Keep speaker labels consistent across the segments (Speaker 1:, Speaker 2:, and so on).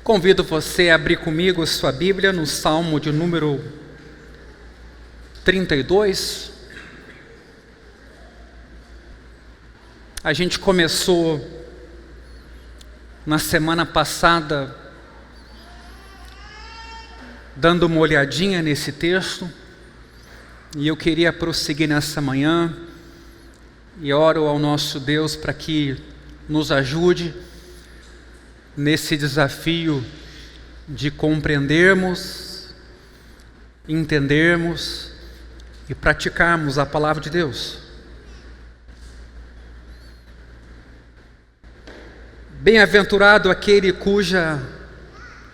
Speaker 1: Convido você a abrir comigo sua Bíblia no Salmo de número 32. A gente começou na semana passada dando uma olhadinha nesse texto, e eu queria prosseguir nessa manhã, e oro ao nosso Deus para que nos ajude nesse desafio de compreendermos, entendermos e praticarmos a palavra de Deus. Bem-aventurado aquele cuja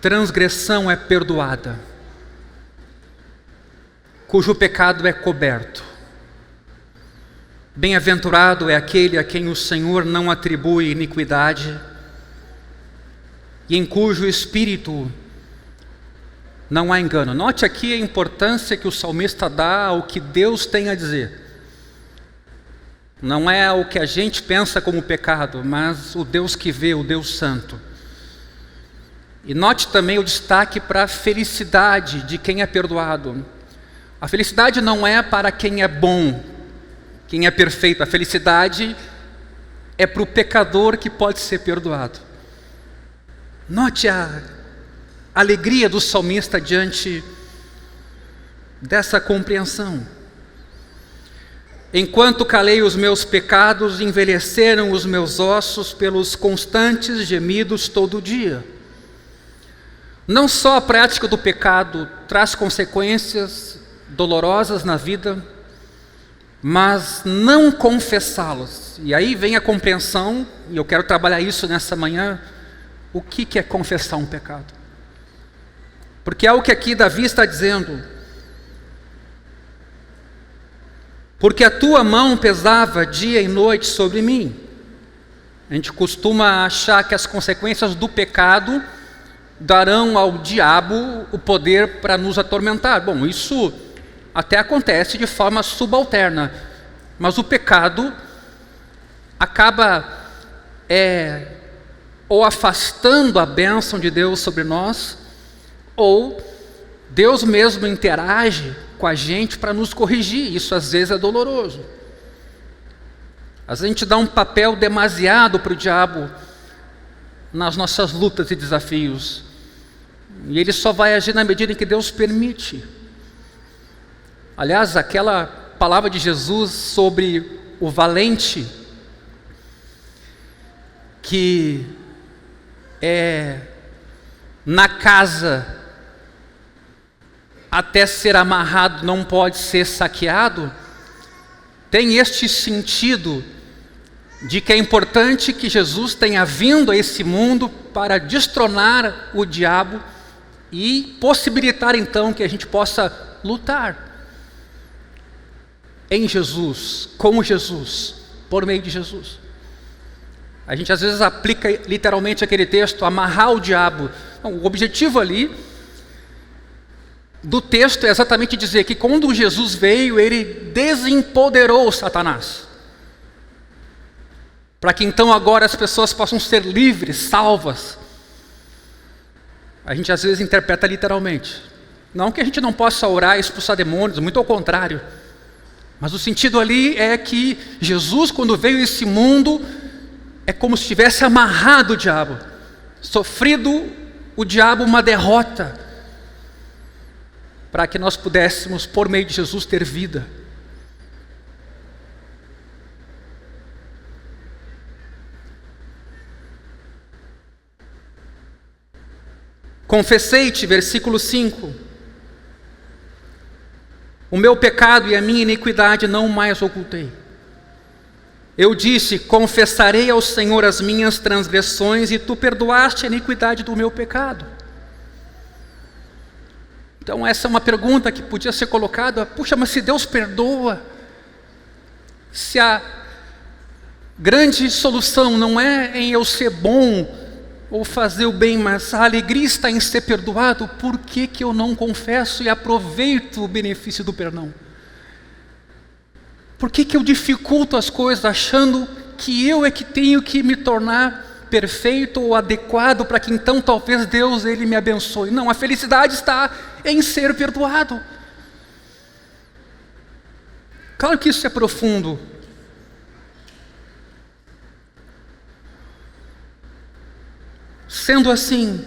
Speaker 1: transgressão é perdoada, cujo pecado é coberto. Bem-aventurado é aquele a quem o Senhor não atribui iniquidade e em cujo espírito não há engano. Note aqui a importância que o salmista dá ao que Deus tem a dizer. Não é o que a gente pensa como pecado, mas o Deus que vê, o Deus santo. E note também o destaque para a felicidade de quem é perdoado. A felicidade não é para quem é bom, quem é perfeito. A felicidade é para o pecador que pode ser perdoado. Note a alegria do salmista diante dessa compreensão. Enquanto calei os meus pecados, envelheceram os meus ossos pelos constantes gemidos todo dia. Não só a prática do pecado traz consequências dolorosas na vida, mas não confessá-los. E aí vem a compreensão, e eu quero trabalhar isso nessa manhã. O que é confessar um pecado? Porque é o que aqui Davi está dizendo. Porque a tua mão pesava dia e noite sobre mim. A gente costuma achar que as consequências do pecado darão ao diabo o poder para nos atormentar. Bom, isso até acontece de forma subalterna, mas o pecado acaba ou afastando a bênção de Deus sobre nós, ou Deus mesmo interage com a gente para nos corrigir. Isso às vezes é doloroso. Às vezes a gente dá um papel demasiado para o diabo nas nossas lutas e desafios, e ele só vai agir na medida em que Deus permite. Aliás, aquela palavra de Jesus sobre o valente, que na casa até ser amarrado não pode ser saqueado, tem este sentido de que é importante que Jesus tenha vindo a esse mundo para destronar o diabo e possibilitar então que a gente possa lutar em Jesus, com Jesus, por meio de Jesus. A gente às vezes aplica literalmente aquele texto, amarrar o diabo. Não, o objetivo ali do texto é exatamente dizer que quando Jesus veio, ele desempoderou Satanás, para que então agora as pessoas possam ser livres, salvas. A gente às vezes interpreta literalmente. Não que a gente não possa orar e expulsar demônios, muito ao contrário. Mas o sentido ali é que Jesus, quando veio a esse mundo, é como se tivesse amarrado o diabo, sofrido o diabo uma derrota, para que nós pudéssemos, por meio de Jesus, ter vida. Confessei-te, versículo 5, o meu pecado e a minha iniquidade não mais ocultei. Eu disse, confessarei ao Senhor as minhas transgressões, e tu perdoaste a iniquidade do meu pecado. Então essa é uma pergunta que podia ser colocada: puxa, mas se Deus perdoa, se a grande solução não é em eu ser bom ou fazer o bem, mas a alegria está em ser perdoado, por que eu não confesso e aproveito o benefício do perdão? Por que eu dificulto as coisas achando que eu é que tenho que me tornar perfeito ou adequado para que então talvez Deus ele me abençoe. Não, a felicidade está em ser perdoado. Claro que isso é profundo. Sendo assim,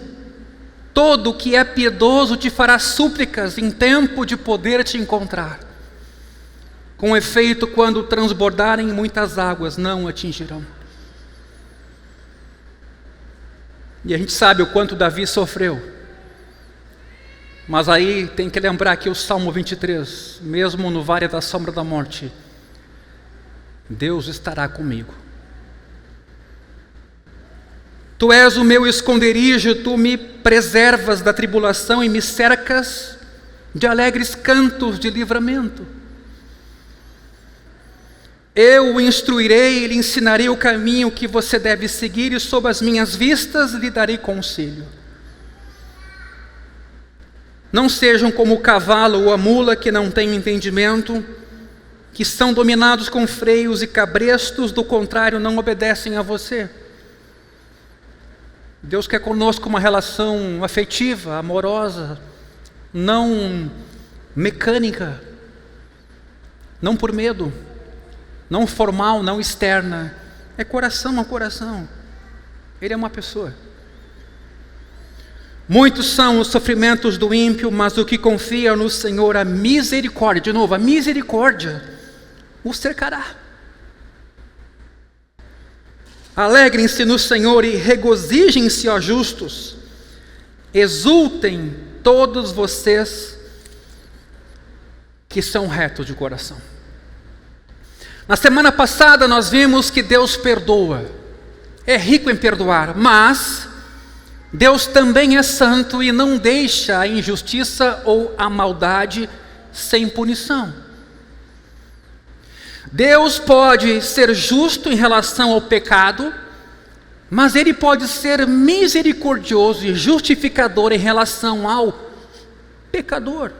Speaker 1: todo que é piedoso te fará súplicas em tempo de poder te encontrar. Com efeito, quando transbordarem muitas águas, não atingirão. E a gente sabe o quanto Davi sofreu. Mas aí tem que lembrar que o Salmo 23, mesmo no vale da sombra da morte, Deus estará comigo. Tu és o meu esconderijo, tu me preservas da tribulação e me cercas de alegres cantos de livramento. Eu o instruirei e lhe ensinarei o caminho que você deve seguir, e sob as minhas vistas lhe darei conselho. Não sejam como o cavalo ou a mula que não têm entendimento, que são dominados com freios e cabrestos, do contrário, não obedecem a você. Deus quer conosco uma relação afetiva, amorosa, não mecânica, não por medo, não formal, não externa. É coração a coração. Ele é uma pessoa. Muitos são os sofrimentos do ímpio, mas o que confia no Senhor, a misericórdia, de novo, a misericórdia o cercará. Alegrem-se no Senhor e regozijem-se, ó justos. Exultem todos vocês que são retos de coração. Na semana passada nós vimos que Deus perdoa, é rico em perdoar, mas Deus também é santo e não deixa a injustiça ou a maldade sem punição. Deus pode ser justo em relação ao pecado, mas Ele pode ser misericordioso e justificador em relação ao pecador.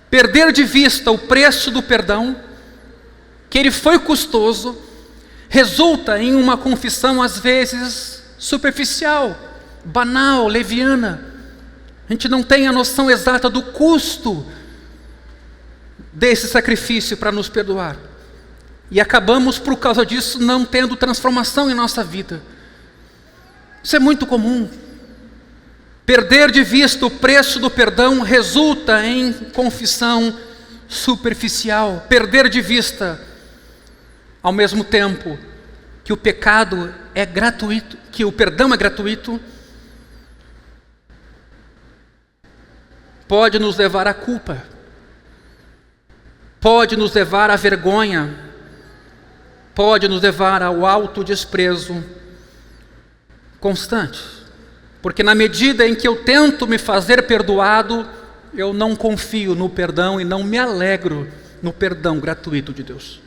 Speaker 1: Perder de vista o preço do perdão, que ele foi custoso, resulta em uma confissão às vezes superficial, banal, leviana. A gente não tem a noção exata do custo desse sacrifício para nos perdoar. E acabamos, por causa disso, não tendo transformação em nossa vida. Isso é muito comum. Perder de vista o preço do perdão resulta em confissão superficial. Perder de vista, ao mesmo tempo, que o pecado é gratuito, que o perdão é gratuito, pode nos levar à culpa, pode nos levar à vergonha, pode nos levar ao autodesprezo constante. Porque na medida em que eu tento me fazer perdoado, eu não confio no perdão e não me alegro no perdão gratuito de Deus.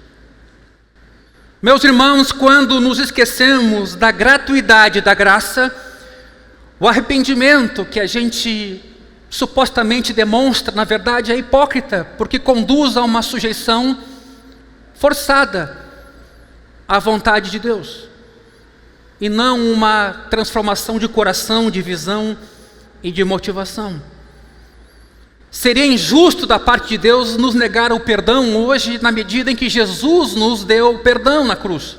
Speaker 1: Meus irmãos, quando nos esquecemos da gratuidade da graça, o arrependimento que a gente supostamente demonstra, na verdade é hipócrita, porque conduz a uma sujeição forçada à vontade de Deus, e não uma transformação de coração, de visão e de motivação. Seria injusto da parte de Deus nos negar o perdão hoje, na medida em que Jesus nos deu o perdão na cruz.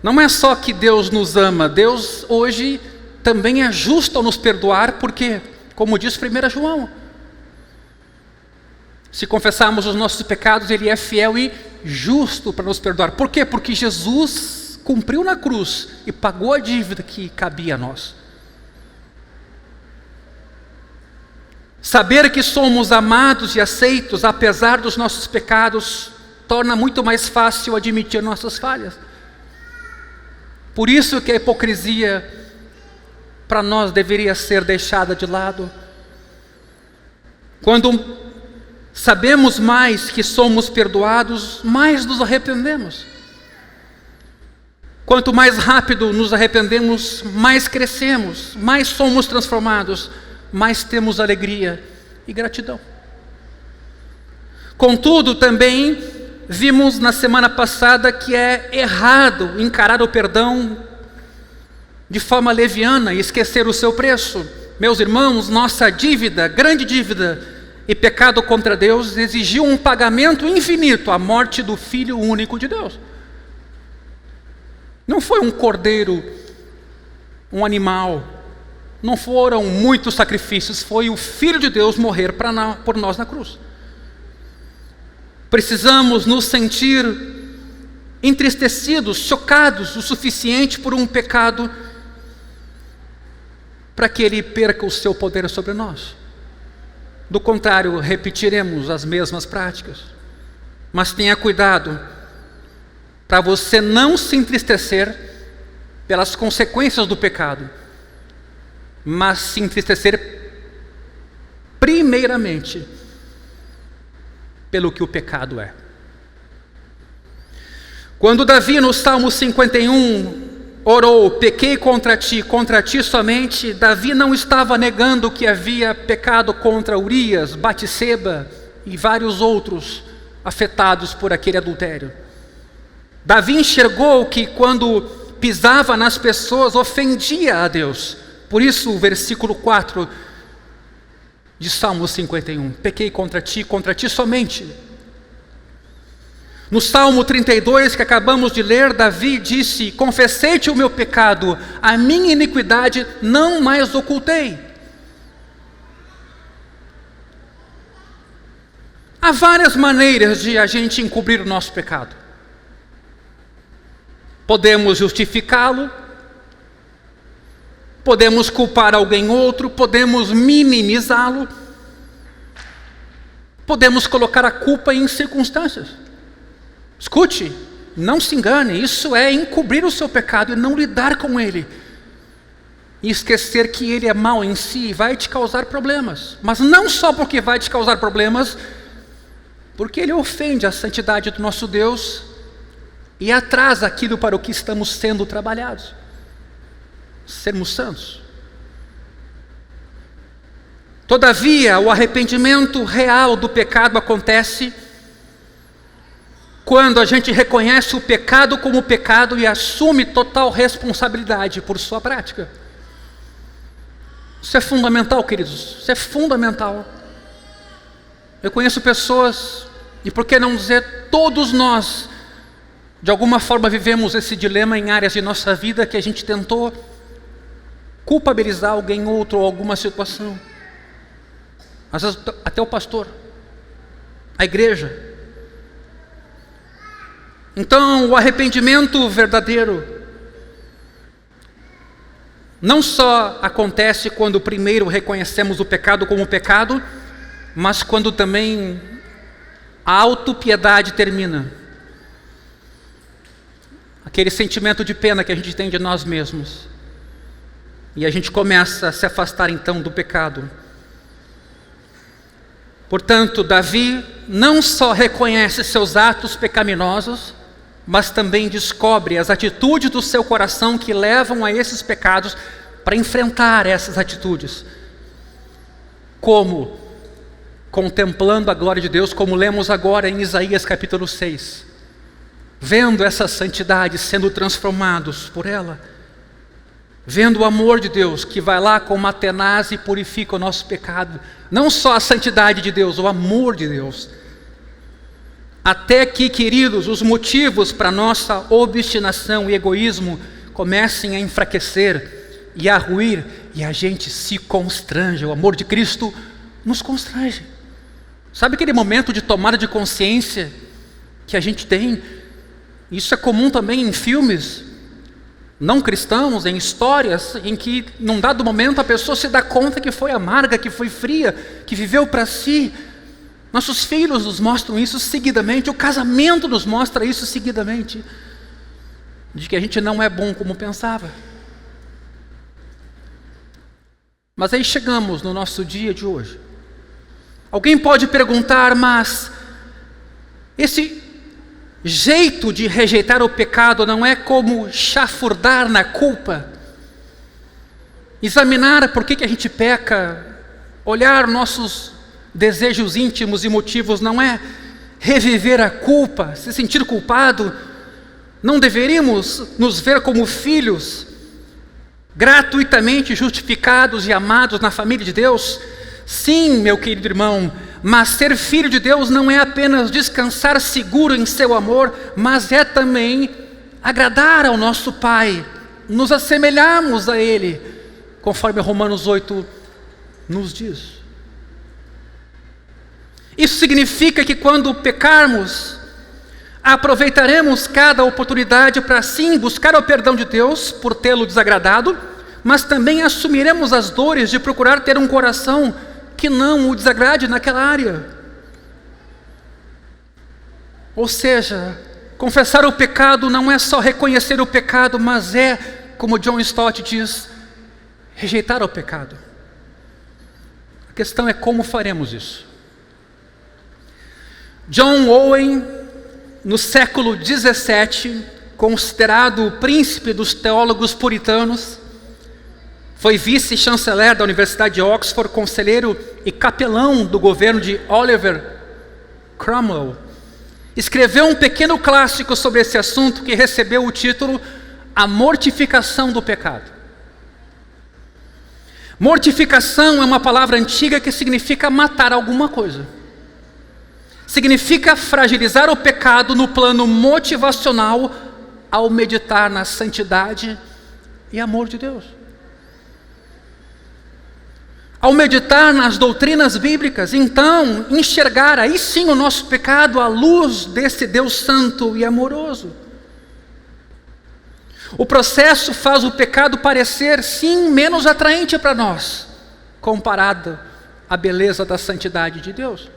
Speaker 1: Não é só que Deus nos ama, Deus hoje também é justo ao nos perdoar, porque, como diz 1 João, se confessarmos os nossos pecados, Ele é fiel e justo para nos perdoar. Por quê? Porque Jesus cumpriu na cruz e pagou a dívida que cabia a nós. Saber que somos amados e aceitos, apesar dos nossos pecados, torna muito mais fácil admitir nossas falhas. Por isso que a hipocrisia para nós deveria ser deixada de lado. Quando sabemos mais que somos perdoados, mais nos arrependemos. Quanto mais rápido nos arrependemos, mais crescemos, mais somos transformados, mais temos alegria e gratidão. Contudo, também vimos na semana passada que é errado encarar o perdão de forma leviana e esquecer o seu preço. Meus irmãos, nossa dívida, grande dívida e pecado contra Deus exigiu um pagamento infinito, a morte do Filho único de Deus. Não foi um cordeiro, um animal, não foram muitos sacrifícios, foi o Filho de Deus morrer por nós na cruz. Precisamos nos sentir entristecidos, chocados o suficiente por um pecado para que ele perca o seu poder sobre nós. Do contrário, repetiremos as mesmas práticas. Mas tenha cuidado para você não se entristecer pelas consequências do pecado, mas se entristecer primeiramente pelo que o pecado é. Quando Davi no Salmo 51 orou, pequei contra ti somente, Davi não estava negando que havia pecado contra Urias, Batseba e vários outros afetados por aquele adultério. Davi enxergou que quando pisava nas pessoas ofendia a Deus. Por isso o versículo 4 de Salmo 51, pequei contra ti somente. No Salmo 32 que acabamos de ler, Davi disse, confessei-te o meu pecado, a minha iniquidade não mais ocultei. Há várias maneiras de a gente encobrir o nosso pecado. Podemos justificá-lo, podemos culpar alguém outro, podemos minimizá-lo, podemos colocar a culpa em circunstâncias. Escute, não se engane, isso é encobrir o seu pecado e não lidar com ele. E esquecer que ele é mau em si e vai te causar problemas. Mas não só porque vai te causar problemas, porque ele ofende a santidade do nosso Deus e atrasa aquilo para o que estamos sendo trabalhados. Sermos santos. Todavia, o arrependimento real do pecado acontece quando a gente reconhece o pecado como pecado e assume total responsabilidade por sua prática. Isso é fundamental, queridos, isso é fundamental. Eu conheço pessoas, e por que não dizer todos nós, de alguma forma vivemos esse dilema em áreas de nossa vida que a gente tentou culpabilizar alguém outro ou alguma situação. Às vezes até o pastor, a igreja. Então, o arrependimento verdadeiro não só acontece quando primeiro reconhecemos o pecado como pecado, mas quando também a autopiedade termina. Aquele sentimento de pena que a gente tem de nós mesmos. E a gente começa a se afastar então do pecado. Portanto, Davi não só reconhece seus atos pecaminosos, mas também descobre as atitudes do seu coração que levam a esses pecados para enfrentar essas atitudes. Como? Contemplando a glória de Deus, como lemos agora em Isaías capítulo 6. Vendo essa santidade, sendo transformados por ela. Vendo o amor de Deus, que vai lá com uma tenaz e purifica o nosso pecado. Não só a santidade de Deus, o amor de Deus. Até que, queridos, os motivos para nossa obstinação e egoísmo comecem a enfraquecer e a ruir, e a gente se constrange. O amor de Cristo nos constrange. Sabe aquele momento de tomada de consciência que a gente tem? Isso é comum também em filmes não cristãos, em histórias em que, num dado momento, a pessoa se dá conta que foi amarga, que foi fria, que viveu para si. Nossos filhos nos mostram isso seguidamente, o casamento nos mostra isso seguidamente, de que a gente não é bom como pensava. Mas aí chegamos no nosso dia de hoje. Alguém pode perguntar, mas esse jeito de rejeitar o pecado não é como chafurdar na culpa? Examinar por que a gente peca, olhar nossos desejos íntimos e motivos, não é reviver a culpa, se sentir culpado? Não deveríamos nos ver como filhos, gratuitamente justificados e amados na família de Deus? Sim, meu querido irmão, mas ser filho de Deus não é apenas descansar seguro em seu amor, mas é também agradar ao nosso Pai, nos assemelharmos a Ele, conforme Romanos 8 nos diz. Isso significa que quando pecarmos, aproveitaremos cada oportunidade para sim buscar o perdão de Deus por tê-lo desagradado, mas também assumiremos as dores de procurar ter um coração que não o desagrade naquela área. Ou seja, confessar o pecado não é só reconhecer o pecado, mas é, como John Stott diz, rejeitar o pecado. A questão é como faremos isso. John Owen, no século XVII, considerado o príncipe dos teólogos puritanos, foi vice-chanceler da Universidade de Oxford, conselheiro e capelão do governo de Oliver Cromwell. Escreveu um pequeno clássico sobre esse assunto que recebeu o título A Mortificação do Pecado. Mortificação é uma palavra antiga que significa matar alguma coisa. Significa fragilizar o pecado no plano motivacional ao meditar na santidade e amor de Deus. Ao meditar nas doutrinas bíblicas, então, enxergar aí sim o nosso pecado à luz desse Deus santo e amoroso. O processo faz o pecado parecer, sim, menos atraente para nós, comparado à beleza da santidade de Deus.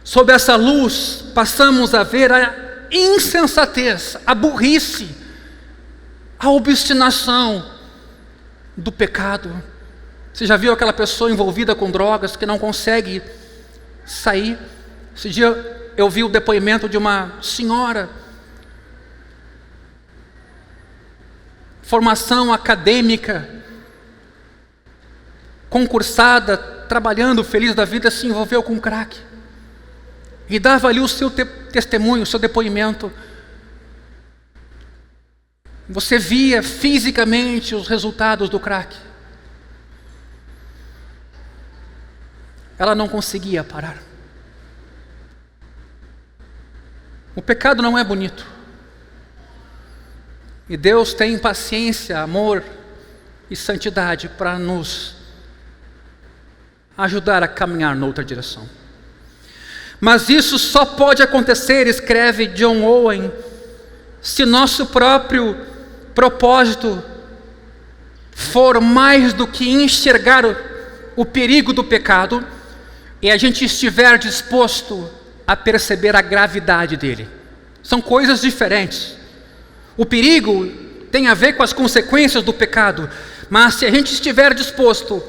Speaker 1: Sob essa luz, passamos a ver a insensatez, a burrice, a obstinação do pecado. Você já viu aquela pessoa envolvida com drogas que não consegue sair? Esse dia eu vi o depoimento de uma senhora, formação acadêmica, concursada, trabalhando, feliz da vida, se envolveu com crack. E dava ali o seu testemunho, o seu depoimento. Você via fisicamente os resultados do crack. Ela não conseguia parar. O pecado não é bonito. E Deus tem paciência, amor e santidade para nos ajudar a caminhar noutra direção. Mas isso só pode acontecer, escreve John Owen, se nosso próprio propósito for mais do que enxergar o perigo do pecado e a gente estiver disposto a perceber a gravidade dele. São coisas diferentes. O perigo tem a ver com as consequências do pecado, mas se a gente estiver disposto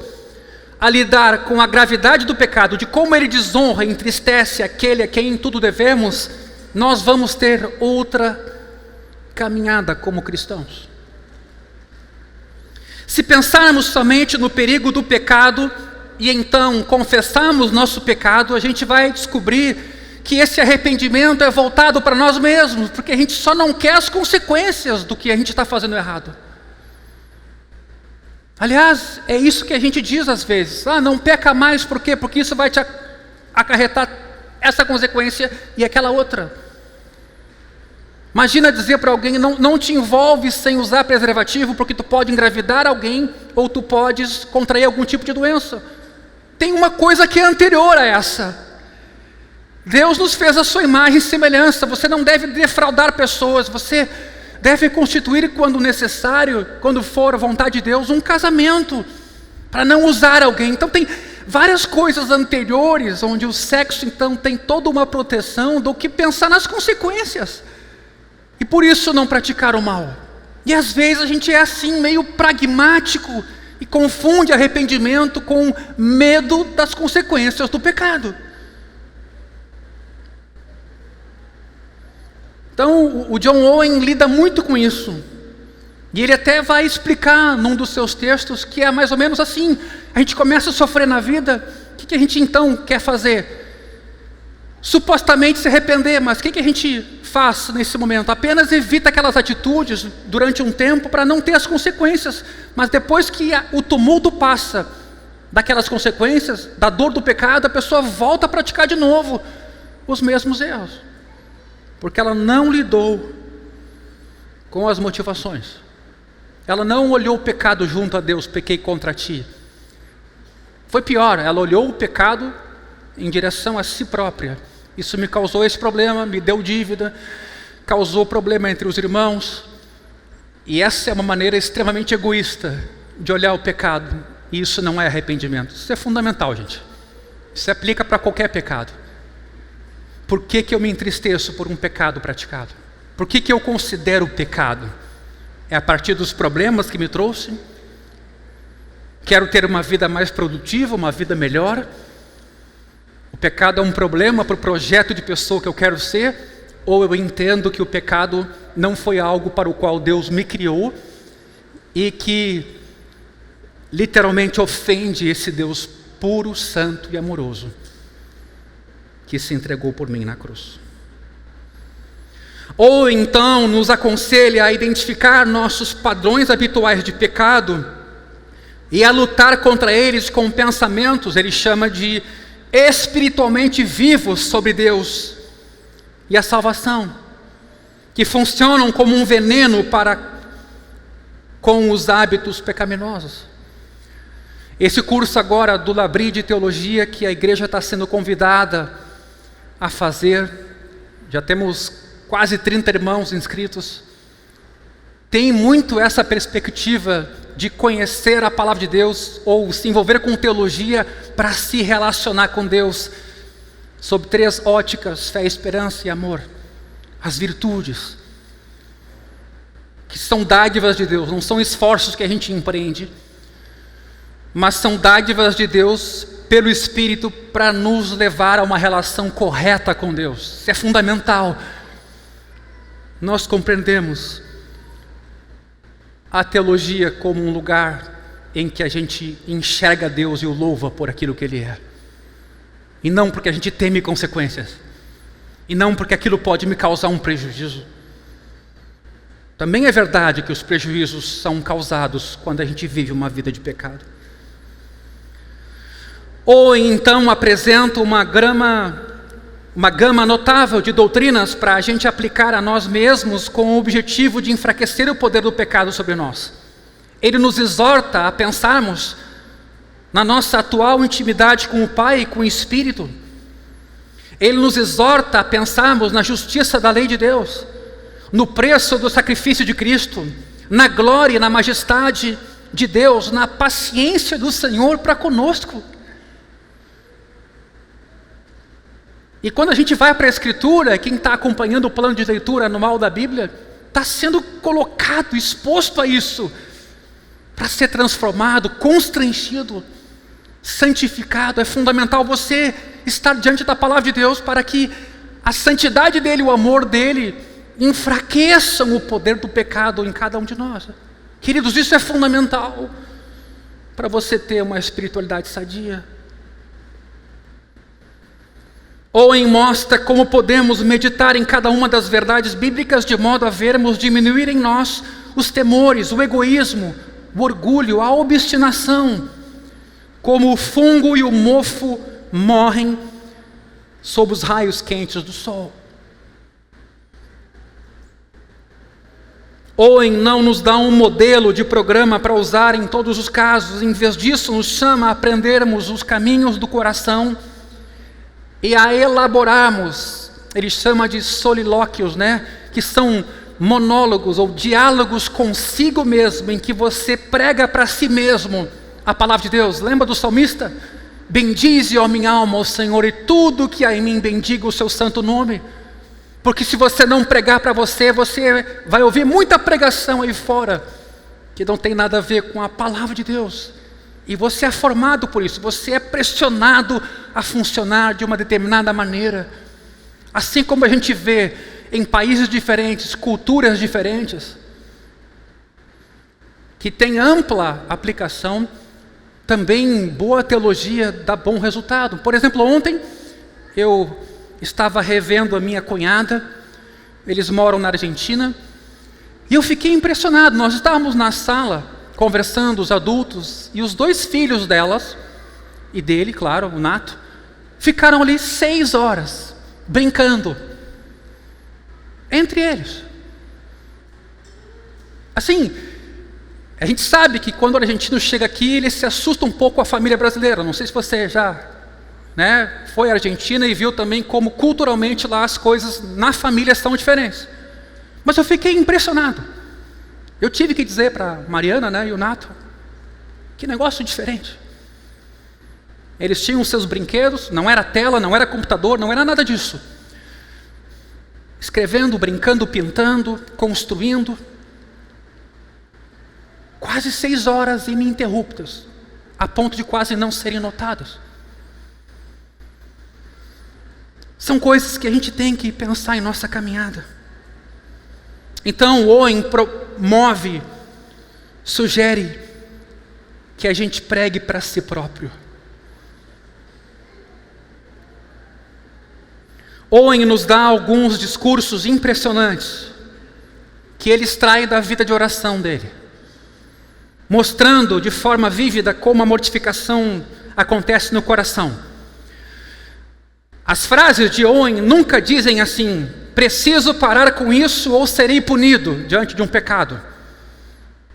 Speaker 1: a lidar com a gravidade do pecado, de como ele desonra e entristece aquele a quem tudo devemos, nós vamos ter outra caminhada como cristãos. Se pensarmos somente no perigo do pecado e então confessarmos nosso pecado, a gente vai descobrir que esse arrependimento é voltado para nós mesmos, porque a gente só não quer as consequências do que a gente está fazendo errado. Aliás, é isso que a gente diz às vezes. Não peca mais, por quê? Porque isso vai te acarretar essa consequência e aquela outra. Imagina dizer para alguém, não te envolve sem usar preservativo, porque tu pode engravidar alguém, ou tu podes contrair algum tipo de doença. Tem uma coisa que é anterior a essa. Deus nos fez a sua imagem e semelhança. Você não deve defraudar pessoas, você deve constituir, quando necessário, quando for a vontade de Deus, um casamento, para não usar alguém. Então tem várias coisas anteriores, onde o sexo então tem toda uma proteção do que pensar nas consequências, e por isso não praticar o mal. E às vezes a gente é assim, meio pragmático, e confunde arrependimento com medo das consequências do pecado. Então, o John Owen lida muito com isso. E ele até vai explicar num dos seus textos que é mais ou menos assim. A gente começa a sofrer na vida, o que a gente então quer fazer? supostamente se arrepender, mas o que a gente faz nesse momento? Apenas evita aquelas atitudes durante um tempo para não ter as consequências, mas depois que o tumulto passa daquelas consequências, da dor do pecado, a pessoa volta a praticar de novo os mesmos erros, porque ela não lidou com as motivações, ela não olhou o pecado junto a Deus, pequei contra ti. Foi pior, ela olhou o pecado em direção a si própria. Isso me causou esse problema, me deu dívida, causou problema entre os irmãos, e essa é uma maneira extremamente egoísta de olhar o pecado. E isso não é arrependimento. Isso é fundamental, gente. Isso se aplica para qualquer pecado. Por que eu me entristeço por um pecado praticado? Por que eu considero pecado? É a partir dos problemas que me trouxe? Quero ter uma vida mais produtiva, uma vida melhor? O pecado é um problema para o projeto de pessoa que eu quero ser? Ou eu entendo que o pecado não foi algo para o qual Deus me criou e que literalmente ofende esse Deus puro, santo e amoroso que se entregou por mim na cruz? Ou então nos aconselha a identificar nossos padrões habituais de pecado e a lutar contra eles com pensamentos, ele chama de espiritualmente vivos sobre Deus e a salvação, que funcionam como um veneno para com os hábitos pecaminosos. Esse curso agora do Labri de Teologia que a igreja está sendo convidada a fazer, já temos quase 30 irmãos inscritos, tem muito essa perspectiva de conhecer a palavra de Deus ou se envolver com teologia para se relacionar com Deus sob 3 óticas: fé, esperança e amor. As virtudes que são dádivas de Deus, não são esforços que a gente empreende, mas são dádivas de Deus pelo Espírito para nos levar a uma relação correta com Deus. Isso é fundamental. Nós compreendemos a teologia como um lugar em que a gente enxerga Deus e o louva por aquilo que Ele é, e não porque a gente teme consequências, e não porque aquilo pode me causar um prejuízo. Também é verdade que os prejuízos são causados quando a gente vive uma vida de pecado. Ou então apresenta uma gama notável de doutrinas para a gente aplicar a nós mesmos com o objetivo de enfraquecer o poder do pecado sobre nós. Ele nos exorta a pensarmos na nossa atual intimidade com o Pai e com o Espírito. Ele nos exorta a pensarmos na justiça da lei de Deus, no preço do sacrifício de Cristo, na glória e na majestade de Deus, na paciência do Senhor para conosco. E quando a gente vai para a Escritura, quem está acompanhando o plano de leitura anual da Bíblia, está sendo colocado, exposto a isso, para ser transformado, constrangido, santificado. É fundamental você estar diante da palavra de Deus para que a santidade dele, o amor dele, enfraqueçam o poder do pecado em cada um de nós. Queridos, isso é fundamental para você ter uma espiritualidade sadia. Owen mostra como podemos meditar em cada uma das verdades bíblicas de modo a vermos diminuir em nós os temores, o egoísmo, o orgulho, a obstinação, como o fungo e o mofo morrem sob os raios quentes do sol. Owen não nos dá um modelo de programa para usar em todos os casos, em vez disso nos chama a aprendermos os caminhos do coração e a elaborarmos, ele chama de solilóquios, que são monólogos ou diálogos consigo mesmo, em que você prega para si mesmo a palavra de Deus. Lembra do salmista? Bendize, ó minha alma, ao Senhor, e tudo que há em mim bendiga o seu santo nome. Porque se você não pregar para você, você vai ouvir muita pregação aí fora, que não tem nada a ver com a palavra de Deus. E você é formado por isso, você é pressionado a funcionar de uma determinada maneira. Assim como a gente vê em países diferentes, culturas diferentes, que tem ampla aplicação, também boa teologia dá bom resultado. Por exemplo, ontem eu estava revendo a minha cunhada, eles moram na Argentina, e eu fiquei impressionado. Nós estávamos na sala, conversando, os adultos, e os 2 filhos delas, e dele, claro, o Nato, ficaram ali 6 horas, brincando, entre eles. Assim, a gente sabe que quando o argentino chega aqui, ele se assusta um pouco com a família brasileira. Não sei se você já foi à Argentina e viu também como culturalmente lá as coisas na família são diferentes. Mas eu fiquei impressionado. Eu tive que dizer para Mariana, e o Nato, que negócio diferente. Eles tinham seus brinquedos, não era tela, não era computador, não era nada disso. Escrevendo, brincando, pintando, construindo. Quase 6 horas ininterruptas, a ponto de quase não serem notadas. São coisas que a gente tem que pensar em nossa caminhada. Então, o Owen promove, sugere que a gente pregue para si próprio. Owen nos dá alguns discursos impressionantes que ele extrai da vida de oração dele, mostrando de forma vívida como a mortificação acontece no coração. As frases de Owen nunca dizem assim: preciso parar com isso ou serei punido diante de um pecado.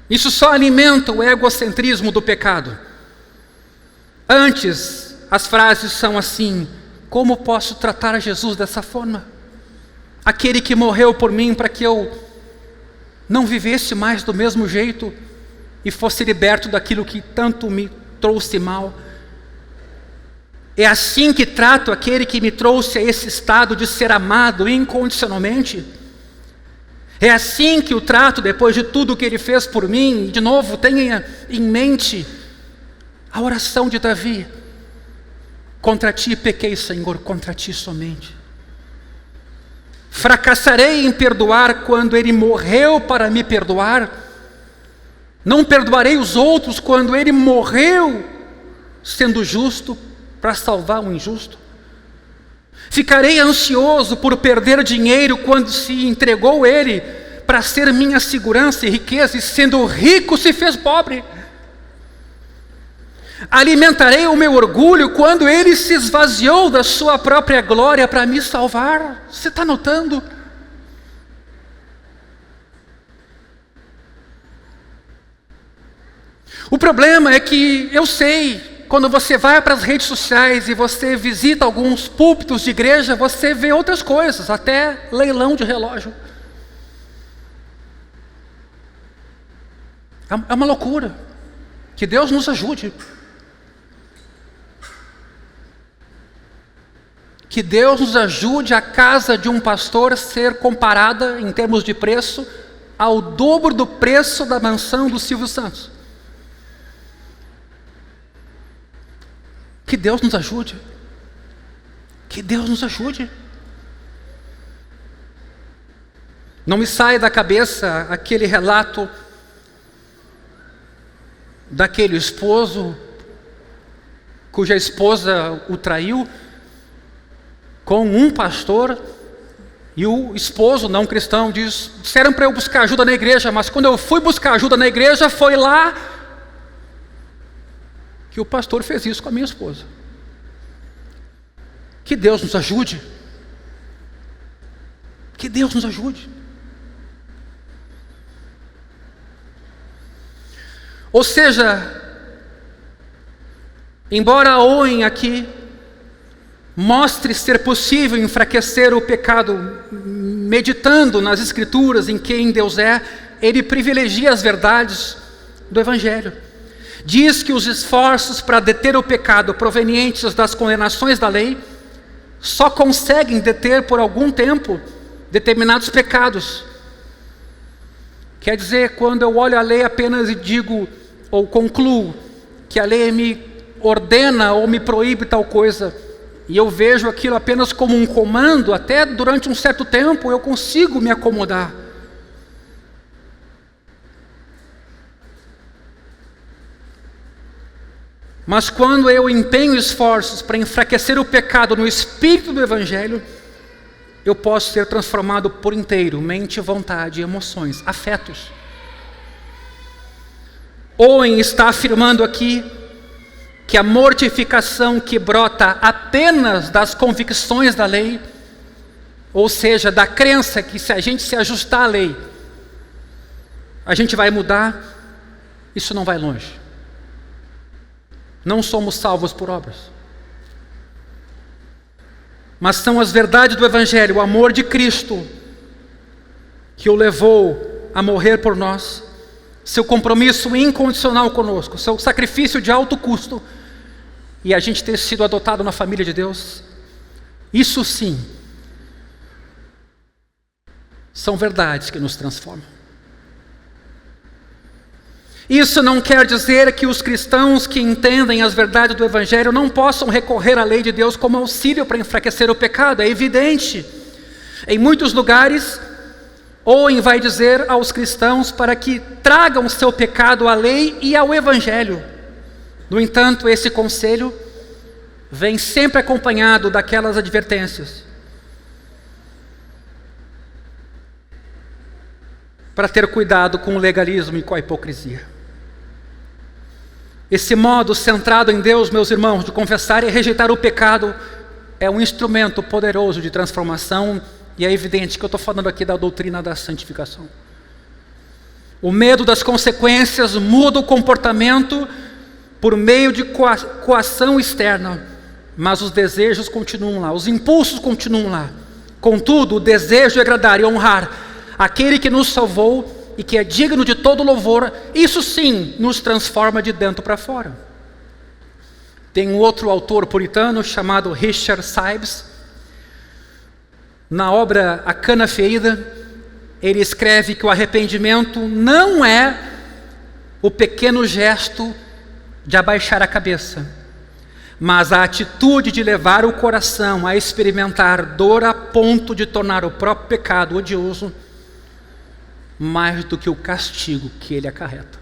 Speaker 1: Isso só alimenta o egocentrismo do pecado. Antes, as frases são assim: como posso tratar a Jesus dessa forma? Aquele que morreu por mim para que eu não vivesse mais do mesmo jeito e fosse liberto daquilo que tanto me trouxe mal. É assim que trato aquele que me trouxe a esse estado de ser amado incondicionalmente? É assim que o trato depois de tudo que ele fez por mim? De novo, tenha em mente a oração de Davi: contra ti pequei, Senhor, contra ti somente. Fracassarei em perdoar quando ele morreu para me perdoar? Não perdoarei os outros quando ele morreu sendo justo para salvar o injusto? Ficarei ansioso por perder dinheiro quando se entregou ele para ser minha segurança e riqueza, e sendo rico se fez pobre? Alimentarei o meu orgulho quando ele se esvaziou da sua própria glória para me salvar? Você está notando? O problema é que eu sei, quando você vai para as redes sociais e você visita alguns púlpitos de igreja, você vê outras coisas, até leilão de relógio. É uma loucura. Que Deus nos ajude. Que Deus nos ajude a casa de um pastor ser comparada, em termos de preço, ao dobro do preço da mansão do Silvio Santos. Que Deus nos ajude. Que Deus nos ajude. Não me sai da cabeça aquele relato daquele esposo cuja esposa o traiu com um pastor, e o esposo não cristão disseram para eu buscar ajuda na igreja, mas quando eu fui buscar ajuda na igreja, foi lá que o pastor fez isso com a minha esposa. Que Deus nos ajude. Que Deus nos ajude. Ou seja, embora Owen aqui mostre ser possível enfraquecer o pecado meditando nas Escrituras em quem Deus é, ele privilegia as verdades do Evangelho. Diz que os esforços para deter o pecado provenientes das condenações da lei só conseguem deter por algum tempo determinados pecados. Quer dizer, quando eu olho a lei apenas e digo ou concluo que a lei me ordena ou me proíbe tal coisa, e eu vejo aquilo apenas como um comando, até durante um certo tempo eu consigo me acomodar. Mas quando eu empenho esforços para enfraquecer o pecado no espírito do Evangelho, eu posso ser transformado por inteiro, mente, vontade, emoções, afetos. Owen está afirmando aqui que a mortificação que brota apenas das convicções da lei, ou seja, da crença que se a gente se ajustar à lei, a gente vai mudar, isso não vai longe. Não somos salvos por obras. Mas são as verdades do Evangelho, o amor de Cristo, que o levou a morrer por nós, seu compromisso incondicional conosco, seu sacrifício de alto custo, e a gente ter sido adotado na família de Deus. Isso sim, são verdades que nos transformam. Isso não quer dizer que os cristãos que entendem as verdades do Evangelho não possam recorrer à lei de Deus como auxílio para enfraquecer o pecado. É evidente. Em muitos lugares, Owen vai dizer aos cristãos para que tragam seu pecado à lei e ao Evangelho. No entanto, esse conselho vem sempre acompanhado daquelas advertências. Para ter cuidado com o legalismo e com a hipocrisia. Esse modo centrado em Deus, meus irmãos, de confessar e rejeitar o pecado, é um instrumento poderoso de transformação, e é evidente que eu estou falando aqui da doutrina da santificação. O medo das consequências muda o comportamento por meio de coação externa, mas os desejos continuam lá, os impulsos continuam lá. Contudo, o desejo de agradar e honrar aquele que nos salvou e que é digno de todo louvor, isso sim nos transforma de dentro para fora. Tem um outro autor puritano chamado Richard Sibbes. Na obra A Cana Ferida, ele escreve que o arrependimento não é o pequeno gesto de abaixar a cabeça, mas a atitude de levar o coração a experimentar dor a ponto de tornar o próprio pecado odioso mais do que o castigo que ele acarreta.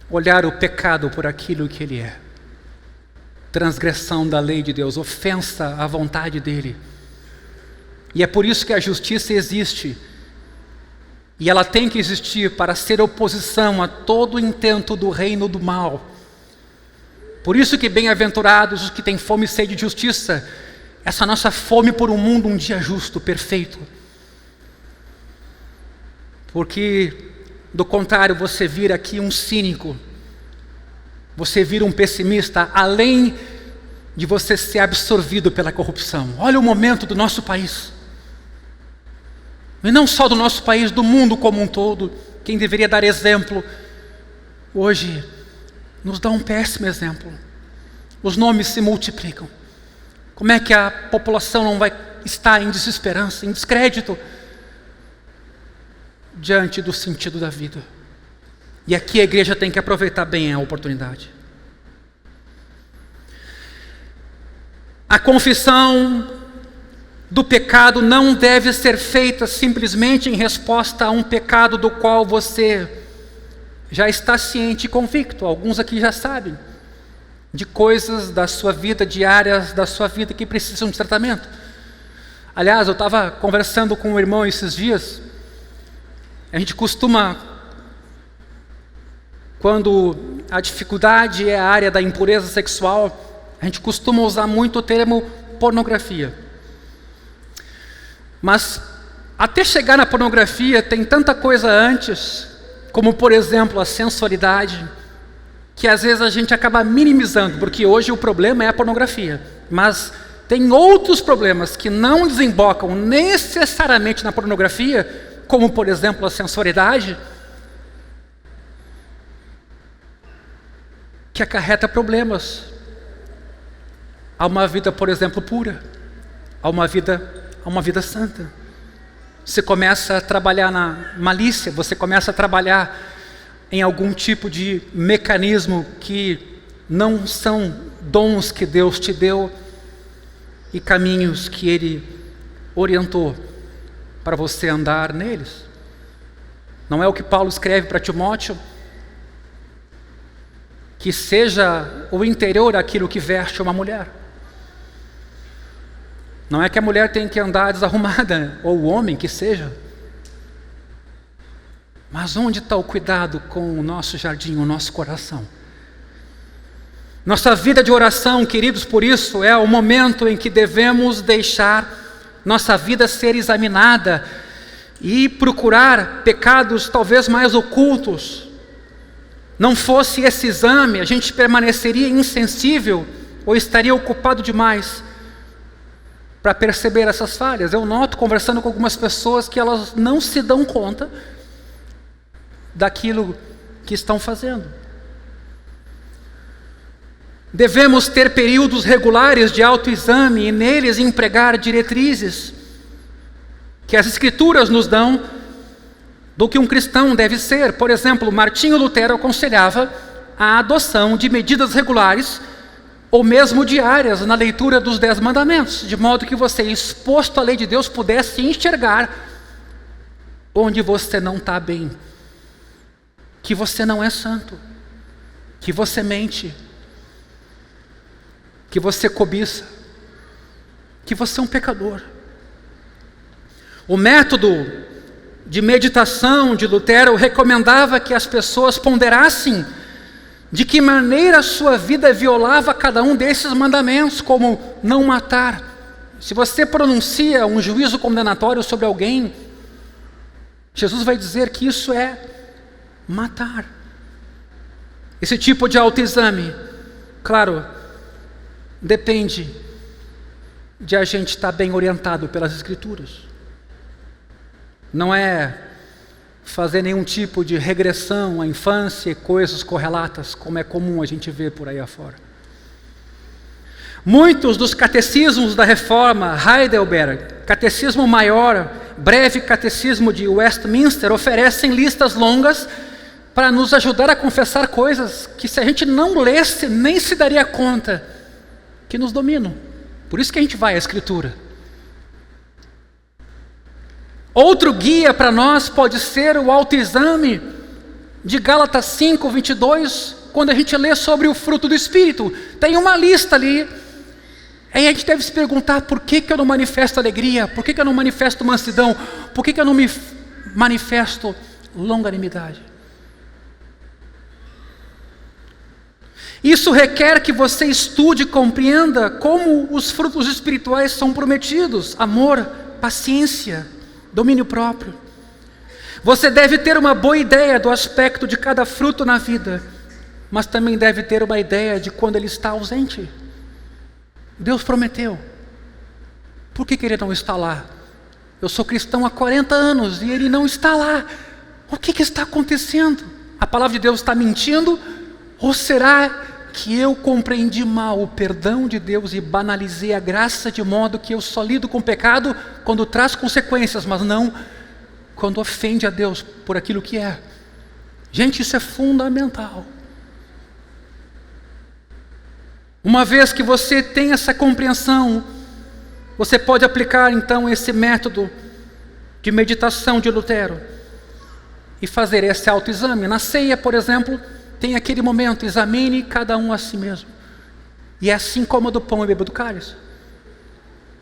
Speaker 1: Olhar o pecado por aquilo que ele é. Transgressão da lei de Deus, ofensa à vontade dele. E é por isso que a justiça existe. E ela tem que existir para ser oposição a todo intento do reino do mal. Por isso que bem-aventurados os que têm fome e sede de justiça, essa nossa fome por um mundo um dia justo, perfeito. Porque, do contrário, você vira aqui um cínico, você vira um pessimista, além de você ser absorvido pela corrupção. Olha o momento do nosso país. E não só do nosso país, do mundo como um todo. Quem deveria dar exemplo, hoje, nos dá um péssimo exemplo. Os nomes se multiplicam. Como é que a população não vai estar em desesperança, em descrédito, diante do sentido da vida? E aqui a igreja tem que aproveitar bem a oportunidade. A confissão do pecado não deve ser feita simplesmente em resposta a um pecado do qual você já está ciente e convicto. Alguns aqui já sabem de coisas da sua vida, diárias da sua vida que precisam de tratamento. Aliás, eu estava conversando com um irmão esses dias. A gente costuma, quando a dificuldade é a área da impureza sexual, a gente costuma usar muito o termo pornografia. Mas até chegar na pornografia tem tanta coisa antes, como por exemplo a sensualidade, que às vezes a gente acaba minimizando, porque hoje o problema é a pornografia. Mas tem outros problemas que não desembocam necessariamente na pornografia, como por exemplo a sensualidade, que acarreta problemas a uma vida, por exemplo, pura, a uma vida santa. Você começa a trabalhar na malícia, você começa a trabalhar em algum tipo de mecanismo que não são dons que Deus te deu e caminhos que Ele orientou para você andar neles. Não é o que Paulo escreve para Timóteo? Que seja o interior aquilo que veste uma mulher. Não é que a mulher tem que andar desarrumada, ou o homem que seja. Mas onde está o cuidado com o nosso jardim, o nosso coração? Nossa vida de oração, queridos, por isso é o momento em que devemos deixar nossa vida ser examinada e procurar pecados talvez mais ocultos. Não fosse esse exame, a gente permaneceria insensível ou estaria ocupado demais para perceber essas falhas. Eu noto, conversando com algumas pessoas, que elas não se dão conta daquilo que estão fazendo. Devemos ter períodos regulares de autoexame e neles empregar diretrizes que as Escrituras nos dão do que um cristão deve ser. Por exemplo, Martinho Lutero aconselhava a adoção de medidas regulares ou mesmo diárias na leitura dos 10 mandamentos, de modo que você, exposto à lei de Deus, pudesse enxergar onde você não está bem, que você não é santo, que você mente, que você cobiça, que você é um pecador. O método de meditação de Lutero recomendava que as pessoas ponderassem de que maneira a sua vida violava cada um desses mandamentos, como não matar. Se você pronuncia um juízo condenatório sobre alguém, Jesus vai dizer que isso é matar. Esse tipo de autoexame, claro, depende de a gente estar bem orientado pelas Escrituras. Não é fazer nenhum tipo de regressão à infância e coisas correlatas, como é comum a gente ver por aí afora. Muitos dos catecismos da Reforma, Heidelberg, Catecismo Maior, Breve Catecismo de Westminster, oferecem listas longas para nos ajudar a confessar coisas que, se a gente não lesse, nem se daria conta que nos dominam. Por isso que a gente vai à Escritura. Outro guia para nós pode ser o autoexame de Gálatas 5, 22, quando a gente lê sobre o fruto do Espírito. Tem uma lista ali. Aí a gente deve se perguntar: por que eu não manifesto alegria? Por que eu não manifesto mansidão? Por que eu não me manifesto longanimidade? Isso requer que você estude e compreenda como os frutos espirituais são prometidos: amor, paciência, domínio próprio. Você deve ter uma boa ideia do aspecto de cada fruto na vida, mas também deve ter uma ideia de quando ele está ausente. Deus prometeu. Por que ele não está lá? Eu sou cristão há 40 anos e ele não está lá. O que está acontecendo? A palavra de Deus está mentindo? Ou será que eu compreendi mal o perdão de Deus e banalizei a graça, de modo que eu só lido com o pecado quando traz consequências, mas não quando ofende a Deus por aquilo que é? Gente, isso é fundamental. Uma vez que você tem essa compreensão, você pode aplicar então esse método de meditação de Lutero e fazer esse autoexame. Na ceia, por exemplo, tem aquele momento: examine cada um a si mesmo. E é assim como do pão e beba do cálice.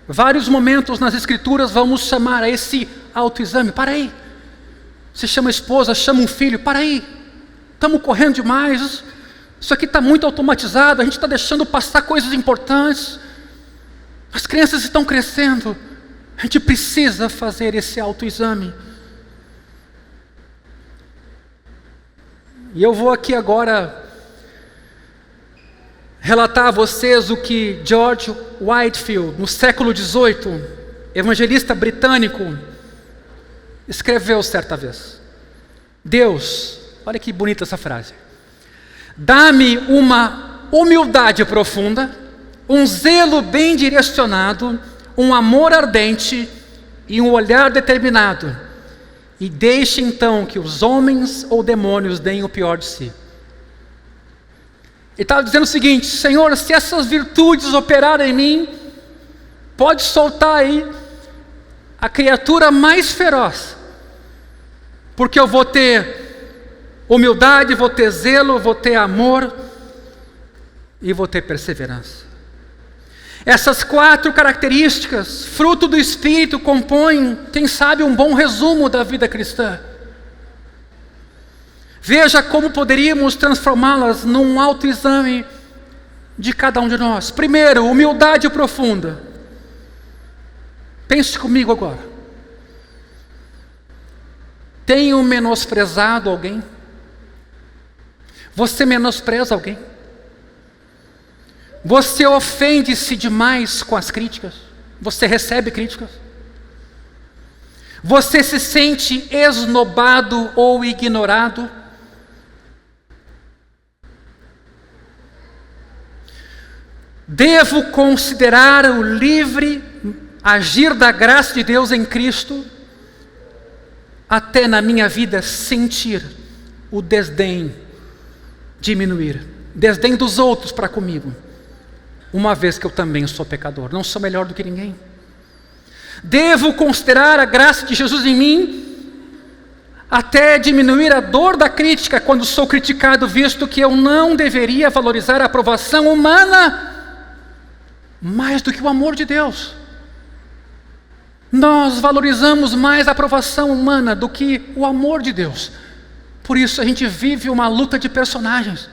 Speaker 1: Vários momentos nas Escrituras vamos chamar a esse autoexame. Para aí. Você chama a esposa, chama um filho: para aí. Estamos correndo demais. Isso aqui está muito automatizado. A gente está deixando passar coisas importantes. As crianças estão crescendo. A gente precisa fazer esse autoexame. E eu vou aqui agora relatar a vocês o que George Whitefield, no século XVIII, evangelista britânico, escreveu certa vez. Deus, olha que bonita essa frase: dá-me uma humildade profunda, um zelo bem direcionado, um amor ardente e um olhar determinado. E deixe então que os homens ou demônios deem o pior de si. Ele estava dizendo o seguinte: Senhor, se essas virtudes operarem em mim, pode soltar aí a criatura mais feroz, porque eu vou ter humildade, vou ter zelo, vou ter amor e vou ter perseverança. Essas 4 características, fruto do Espírito, compõem, quem sabe, um bom resumo da vida cristã. Veja como poderíamos transformá-las num autoexame de cada um de nós. Primeiro, humildade profunda. Pense comigo agora. Tenho menosprezado alguém? Você menospreza alguém? Você ofende-se demais com as críticas? Você recebe críticas? Você se sente esnobado ou ignorado? Devo considerar o livre agir da graça de Deus em Cristo, até na minha vida sentir o desdém diminuir, desdém dos outros para comigo, uma vez que eu também sou pecador, não sou melhor do que ninguém. Devo considerar a graça de Jesus em mim, até diminuir a dor da crítica quando sou criticado, visto que eu não deveria valorizar a aprovação humana mais do que o amor de Deus. Nós valorizamos mais a aprovação humana do que o amor de Deus. Por isso a gente vive uma luta de personagens.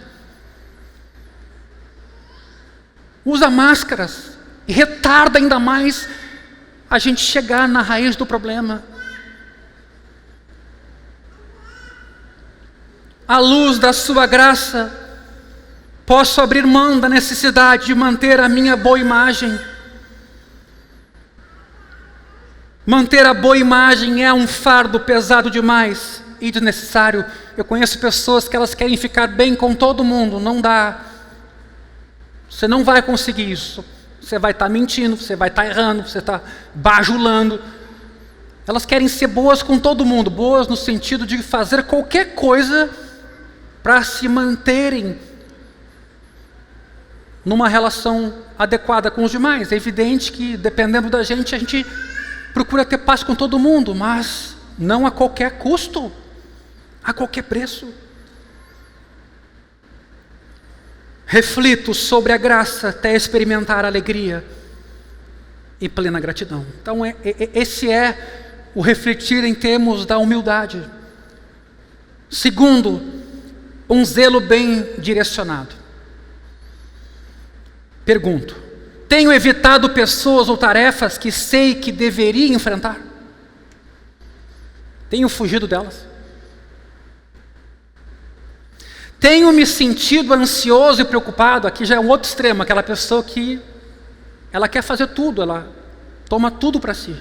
Speaker 1: Usa máscaras e retarda ainda mais a gente chegar na raiz do problema. À luz da sua graça, posso abrir mão da necessidade de manter a minha boa imagem. Manter a boa imagem é um fardo pesado demais e desnecessário. Eu conheço pessoas que elas querem ficar bem com todo mundo. Não dá. Você não vai conseguir isso. Você vai estar mentindo, você vai estar errando, você está bajulando. Elas querem ser boas com todo mundo. Boas no sentido de fazer qualquer coisa para se manterem numa relação adequada com os demais. É evidente que, dependendo da gente, a gente procura ter paz com todo mundo, mas não a qualquer custo, a qualquer preço. Reflito sobre a graça até experimentar alegria e plena gratidão. Então, esse é o refletir em termos da humildade. Segundo, um zelo bem direcionado. Pergunto: tenho evitado pessoas ou tarefas que sei que deveria enfrentar? Tenho fugido delas? Tenho me sentido ansioso e preocupado? Aqui já é um outro extremo, aquela pessoa que ela quer fazer tudo, ela toma tudo para si.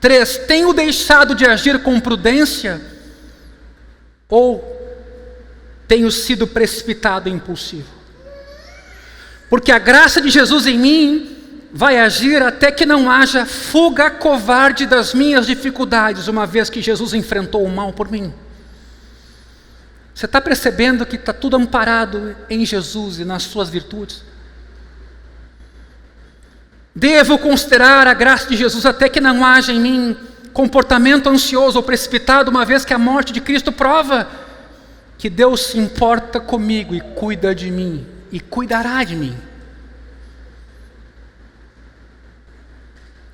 Speaker 1: 3, tenho deixado de agir com prudência? Ou tenho sido precipitado e impulsivo? Porque a graça de Jesus em mim vai agir até que não haja fuga covarde das minhas dificuldades, uma vez que Jesus enfrentou o mal por mim. Você está percebendo que está tudo amparado em Jesus e nas suas virtudes? Devo considerar a graça de Jesus até que não haja em mim comportamento ansioso ou precipitado, uma vez que a morte de Cristo prova que Deus se importa comigo e cuida de mim e cuidará de mim.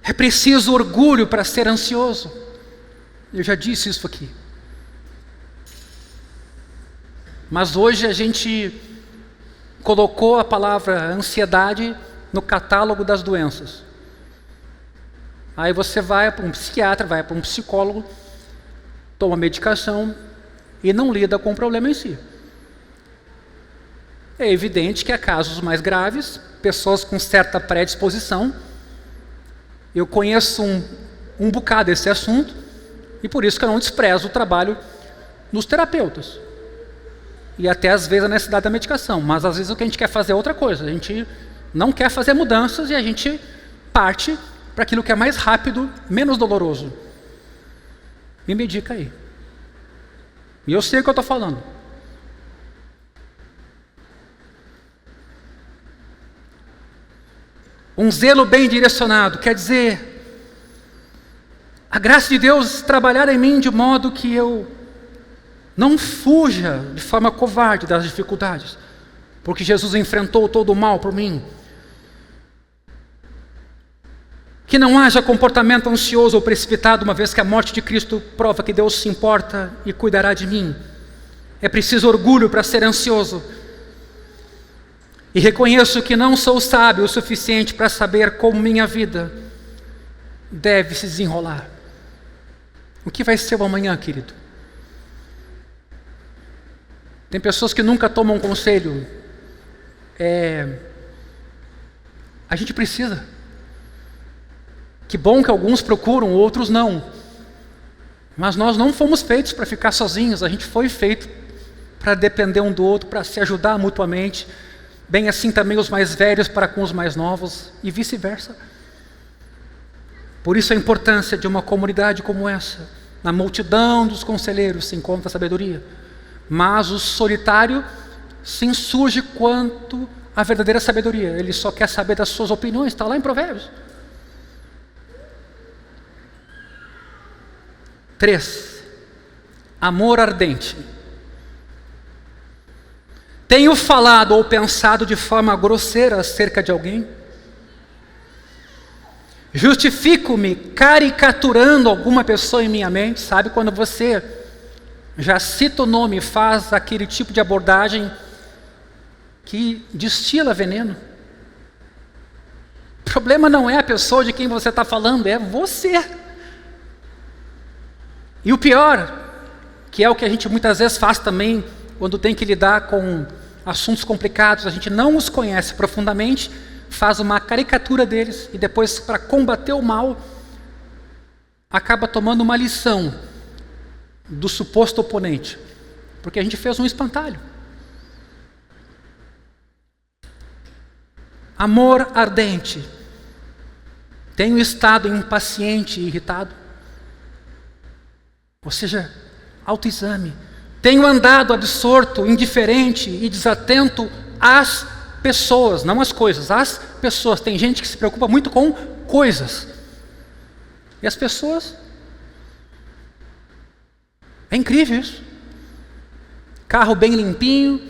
Speaker 1: É preciso orgulho para ser ansioso. Eu já disse isso aqui. Mas hoje a gente colocou a palavra ansiedade no catálogo das doenças. Aí você vai para um psiquiatra, vai para um psicólogo, toma medicação e não lida com o problema em si. É evidente que há casos mais graves, pessoas com certa predisposição. Eu conheço um bocado desse assunto e por isso que eu não desprezo o trabalho dos terapeutas. E até às vezes a necessidade da medicação, mas às vezes o que a gente quer fazer é outra coisa. A gente não quer fazer mudanças e a gente parte para aquilo que é mais rápido, menos doloroso. Me medica aí. E eu sei o que eu estou falando. Um zelo bem direcionado, quer dizer, a graça de Deus trabalhar em mim de modo que eu não fuja de forma covarde das dificuldades, porque Jesus enfrentou todo o mal por mim. Que não haja comportamento ansioso ou precipitado, uma vez que a morte de Cristo prova que Deus se importa e cuidará de mim. É preciso orgulho para ser ansioso. E reconheço que não sou sábio o suficiente para saber como minha vida deve se desenrolar. O que vai ser o amanhã, querido? Tem pessoas que nunca tomam conselho. A gente precisa. Que bom que alguns procuram, outros não. Mas nós não fomos feitos para ficar sozinhos. A gente foi feito para depender um do outro, para se ajudar mutuamente. Bem assim também os mais velhos para com os mais novos e vice-versa. Por isso a importância de uma comunidade como essa. Na multidão dos conselheiros se encontra a sabedoria. Mas o solitário se insurge quanto à verdadeira sabedoria. Ele só quer saber das suas opiniões. Está lá em Provérbios. 3. Amor ardente. Tenho falado ou pensado de forma grosseira acerca de alguém? Justifico-me caricaturando alguma pessoa em minha mente? Sabe quando você já cita o nome e faz aquele tipo de abordagem que destila veneno? O problema não é a pessoa de quem você está falando, é você. E o pior, que é o que a gente muitas vezes faz também, quando tem que lidar com assuntos complicados, a gente não os conhece profundamente, faz uma caricatura deles e depois, para combater o mal, acaba tomando uma lição do suposto oponente, porque a gente fez um espantalho. Amor ardente. Tenho estado impaciente e irritado? Ou seja, autoexame. Tenho andado absorto, indiferente e desatento às pessoas, não às coisas, às pessoas. Tem gente que se preocupa muito com coisas. E as pessoas? É incrível isso. Carro bem limpinho,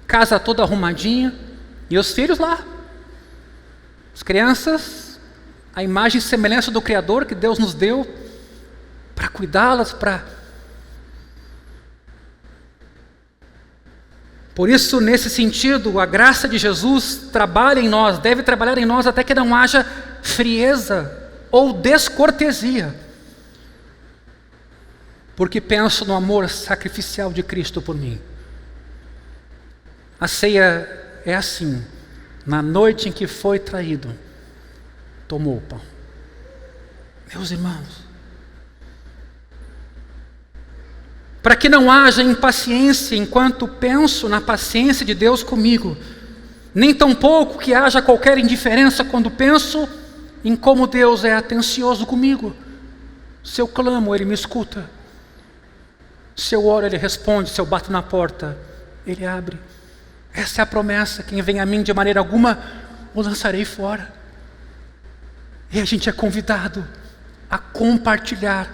Speaker 1: casa toda arrumadinha, e os filhos lá. As crianças, a imagem e semelhança do Criador que Deus nos deu, para cuidá-las, Por isso, nesse sentido, a graça de Jesus trabalha em nós, deve trabalhar em nós até que não haja frieza ou descortesia. Porque penso no amor sacrificial de Cristo por mim. A ceia é assim. Na noite em que foi traído, tomou o pão. Meus irmãos, para que não haja impaciência enquanto penso na paciência de Deus comigo, nem tampouco que haja qualquer indiferença quando penso em como Deus é atencioso comigo. Se eu clamo, Ele me escuta. Se eu oro, Ele responde. Se eu bato na porta, Ele abre. Essa é a promessa. Quem vem a mim de maneira alguma, o lançarei fora. E a gente é convidado a compartilhar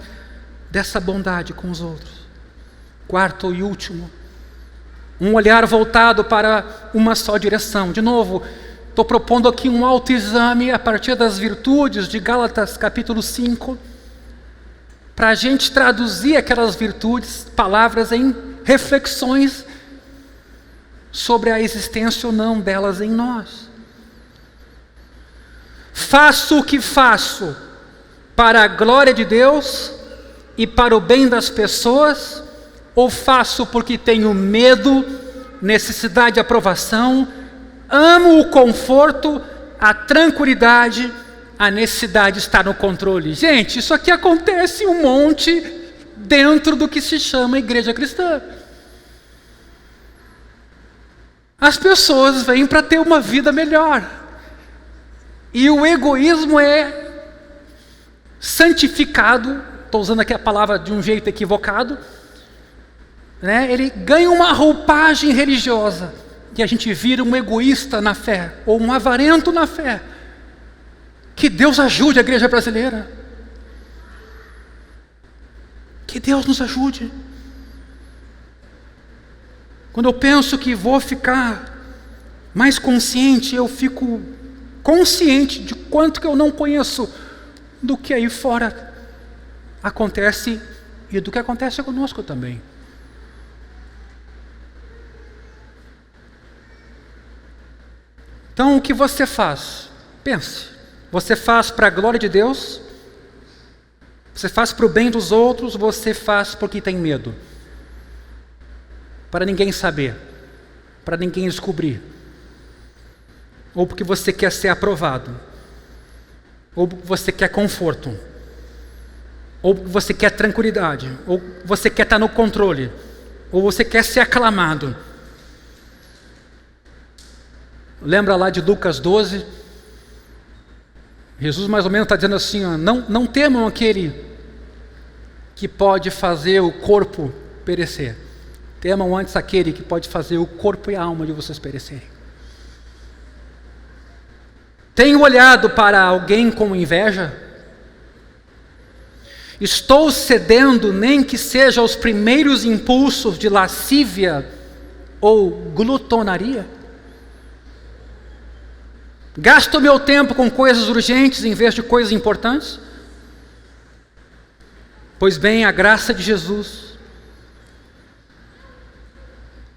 Speaker 1: dessa bondade com os outros. Quarto e último, um olhar voltado para uma só direção. De novo, estou propondo aqui um autoexame a partir das virtudes de Gálatas capítulo 5, para a gente traduzir aquelas virtudes, palavras em reflexões sobre a existência ou não delas em nós. Faço o que faço para a glória de Deus e para o bem das pessoas, ou faço porque tenho medo, necessidade de aprovação, amo o conforto, a tranquilidade, a necessidade de estar no controle? Gente, isso aqui acontece um monte dentro do que se chama igreja cristã. As pessoas vêm para ter uma vida melhor. E o egoísmo é santificado, estou usando aqui a palavra de um jeito equivocado, ele ganha uma roupagem religiosa e a gente vira um egoísta na fé, ou um avarento na fé. Que Deus ajude a igreja brasileira. Que Deus nos ajude. Quando eu penso que vou ficar mais consciente, eu fico consciente de quanto que eu não conheço do que aí fora acontece e do que acontece conosco também. Então, o que você faz? Pense. Você faz para a glória de Deus? Você faz para o bem dos outros? Você faz porque tem medo? Para ninguém saber? Para ninguém descobrir? Ou porque você quer ser aprovado? Ou porque você quer conforto? Ou porque você quer tranquilidade? Ou você quer estar no controle? Ou você quer ser aclamado? Lembra lá de Lucas 12? Jesus mais ou menos está dizendo assim, ó, não temam aquele que pode fazer o corpo perecer. Temam antes aquele que pode fazer o corpo e a alma de vocês perecerem. Tenho olhado para alguém com inveja? Estou cedendo nem que seja aos primeiros impulsos de lascívia ou glutonaria? Gasto meu tempo com coisas urgentes em vez de coisas importantes? Pois bem, a graça de Jesus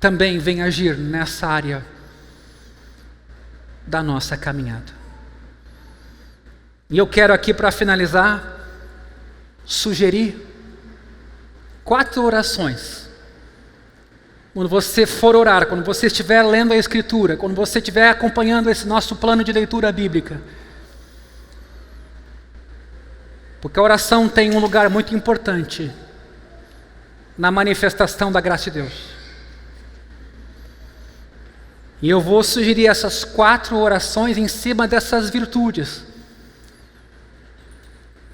Speaker 1: também vem agir nessa área da nossa caminhada. E eu quero aqui, para finalizar, sugerir 4 orações. Quando você for orar, quando você estiver lendo a Escritura, quando você estiver acompanhando esse nosso plano de leitura bíblica. Porque a oração tem um lugar muito importante na manifestação da graça de Deus. E eu vou sugerir essas 4 orações em cima dessas virtudes.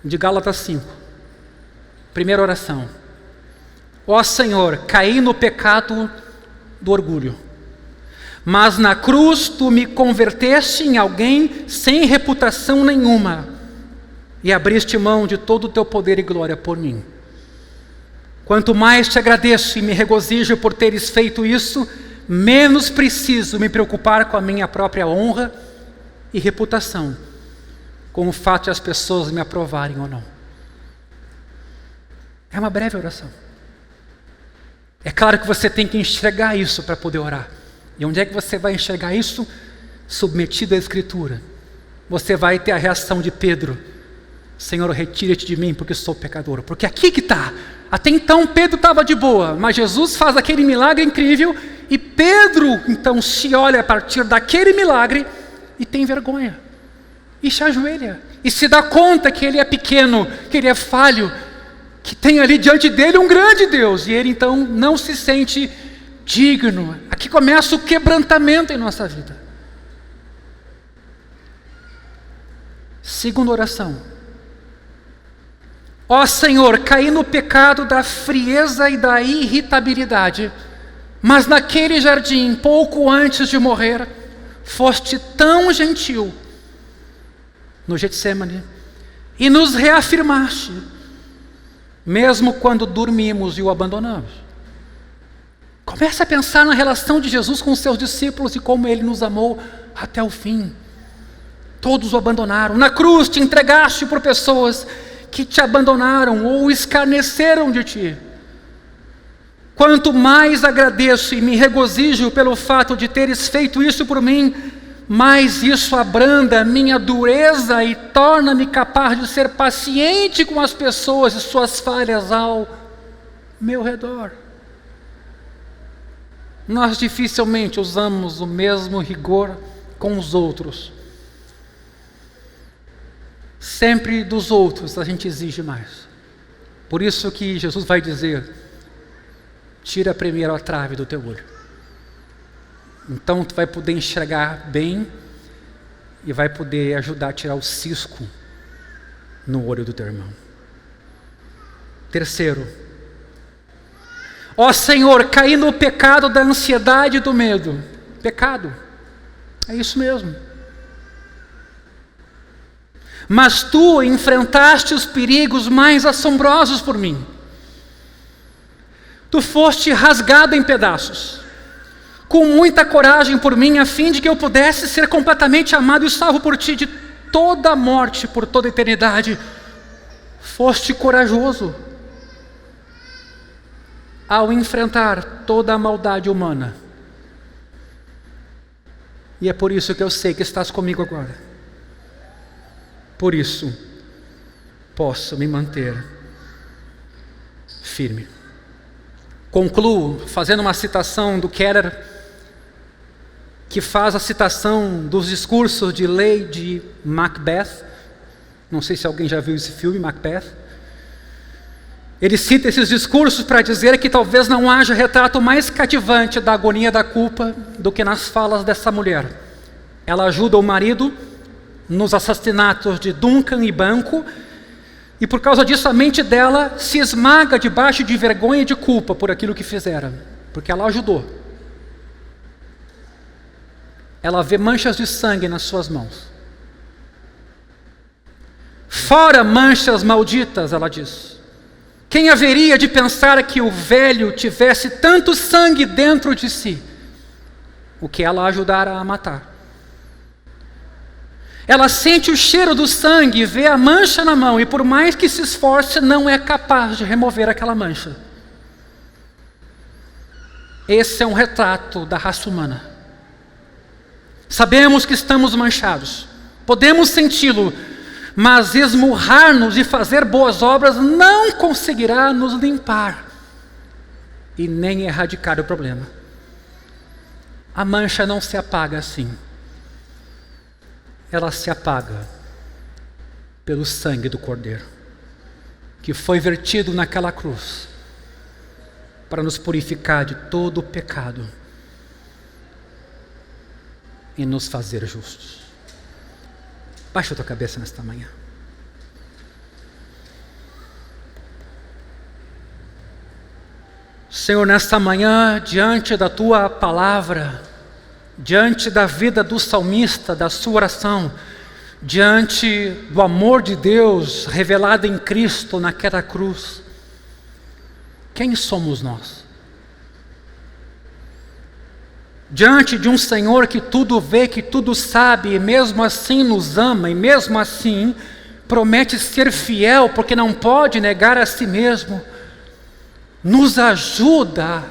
Speaker 1: De Gálatas 5. Primeira oração. Ó Senhor, caí no pecado do orgulho, mas na cruz Tu me converteste em alguém sem reputação nenhuma e abriste mão de todo o Teu poder e glória por mim. Quanto mais Te agradeço e me regozijo por teres feito isso, menos preciso me preocupar com a minha própria honra e reputação, com o fato de as pessoas me aprovarem ou não. É uma breve oração. É claro que você tem que enxergar isso para poder orar. E onde é que você vai enxergar isso? Submetido à Escritura. Você vai ter a reação de Pedro: Senhor, retira-te de mim, porque sou pecador. Porque aqui que está. Até então Pedro estava de boa, mas Jesus faz aquele milagre incrível e Pedro então se olha a partir daquele milagre e tem vergonha. E se ajoelha. E se dá conta que ele é pequeno, que ele é falho, que tem ali diante dele um grande Deus, e ele então não se sente digno. Aqui começa o quebrantamento em nossa vida. Segunda oração. Ó Senhor, caí no pecado da frieza e da irritabilidade, mas naquele jardim, pouco antes de morrer, foste tão gentil, no Getsemane, e nos reafirmaste, mesmo quando dormimos e o abandonamos. Comece a pensar na relação de Jesus com os seus discípulos e como Ele nos amou até o fim. Todos o abandonaram. Na cruz te entregaste por pessoas que te abandonaram ou escarneceram de ti. Quanto mais agradeço e me regozijo pelo fato de teres feito isso por mim, mais isso abranda minha dureza e torna-me capaz de ser paciente com as pessoas e suas falhas ao meu redor. Nós dificilmente usamos o mesmo rigor com os outros. Sempre dos outros a gente exige mais. Por isso que Jesus vai dizer: tira primeiro a trave do teu olho. Então tu vai poder enxergar bem e vai poder ajudar a tirar o cisco no olho do teu irmão. Terceiro. Ó Senhor, caí no pecado da ansiedade e do medo. Pecado. É isso mesmo. Mas tu enfrentaste os perigos mais assombrosos por mim. Tu foste rasgado em pedaços, com muita coragem por mim, a fim de que eu pudesse ser completamente amado e salvo por ti de toda a morte, por toda a eternidade. foste corajoso ao enfrentar toda a maldade humana. E é por isso que eu sei que estás comigo agora. Por isso, posso me manter firme. Concluo fazendo uma citação do Keller, que faz a citação dos discursos de Lady Macbeth. Não sei se alguém já viu esse filme, Macbeth. Ele cita esses discursos para dizer que talvez não haja retrato mais cativante da agonia da culpa do que nas falas dessa mulher. Ela ajuda o marido nos assassinatos de Duncan e Banquo, e por causa disso a mente dela se esmaga debaixo de vergonha e de culpa por aquilo que fizeram, porque ela ajudou. Ela vê manchas de sangue nas suas mãos. Fora manchas malditas, ela diz. Quem haveria de pensar que o velho tivesse tanto sangue dentro de si? O que ela ajudara a matar. Ela sente o cheiro do sangue, vê a mancha na mão, e por mais que se esforce, não é capaz de remover aquela mancha. Esse é um retrato da raça humana. Sabemos que estamos manchados, podemos senti-lo, mas esmurrar-nos e fazer boas obras não conseguirá nos limpar e nem erradicar o problema. A mancha não se apaga assim. Ela se apaga pelo sangue do Cordeiro, que foi vertido naquela cruz para nos purificar de todo o pecado e nos fazer justos. Baixa a tua cabeça nesta manhã. Senhor, nesta manhã, diante da tua palavra, diante da vida do salmista, da sua oração, diante do amor de Deus revelado em Cristo naquela cruz, quem somos nós? Diante de um Senhor que tudo vê, que tudo sabe, e mesmo assim nos ama, e mesmo assim promete ser fiel, porque não pode negar a si mesmo, nos ajuda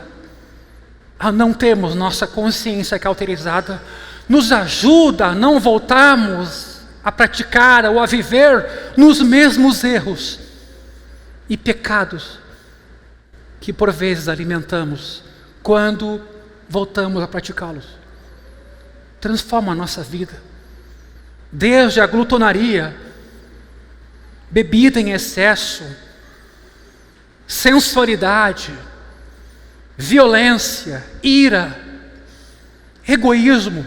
Speaker 1: a não termos nossa consciência cauterizada, nos ajuda a não voltarmos a praticar ou a viver nos mesmos erros e pecados que por vezes alimentamos quando voltamos a praticá-los. Transforma a nossa vida, desde a glutonaria, bebida em excesso, sensualidade, violência, ira, egoísmo,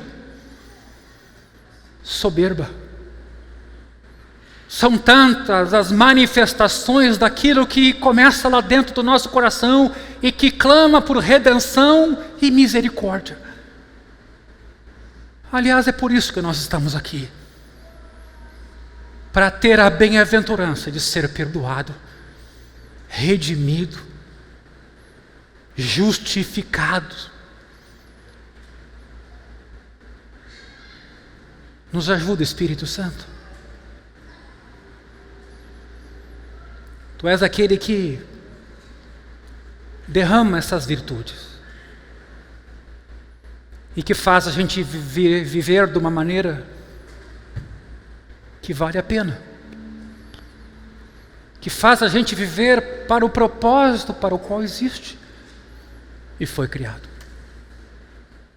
Speaker 1: soberba. São tantas as manifestações daquilo que começa lá dentro do nosso coração e que clama por redenção e misericórdia. Aliás, é por isso que nós estamos aqui, para ter a bem-aventurança de ser perdoado, redimido, justificado. Nos ajuda, Espírito Santo. Tu és aquele que derrama essas virtudes e que faz a gente viver de uma maneira que vale a pena, que faz a gente viver para o propósito para o qual existe e foi criado.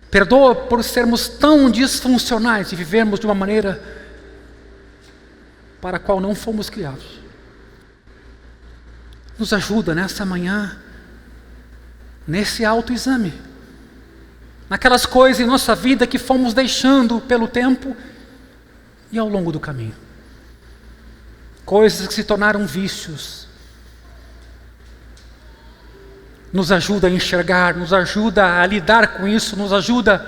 Speaker 1: Perdoa por sermos tão disfuncionais e vivermos de uma maneira para a qual não fomos criados. Nos ajuda nessa manhã, nesse autoexame, naquelas coisas em nossa vida que fomos deixando pelo tempo e ao longo do caminho. Coisas que se tornaram vícios. Nos ajuda a enxergar, nos ajuda a lidar com isso, nos ajuda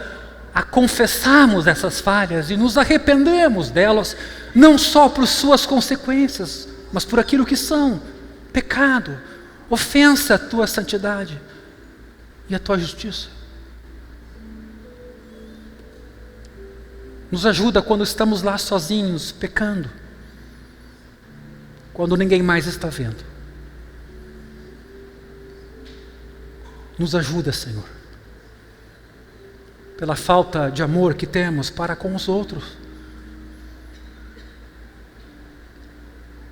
Speaker 1: a confessarmos essas falhas e nos arrependemos delas, não só por suas consequências, mas por aquilo que são: pecado, ofensa à tua santidade e à tua justiça. Nos ajuda quando estamos lá sozinhos, pecando, quando ninguém mais está vendo. Nos ajuda, Senhor, pela falta de amor que temos para com os outros.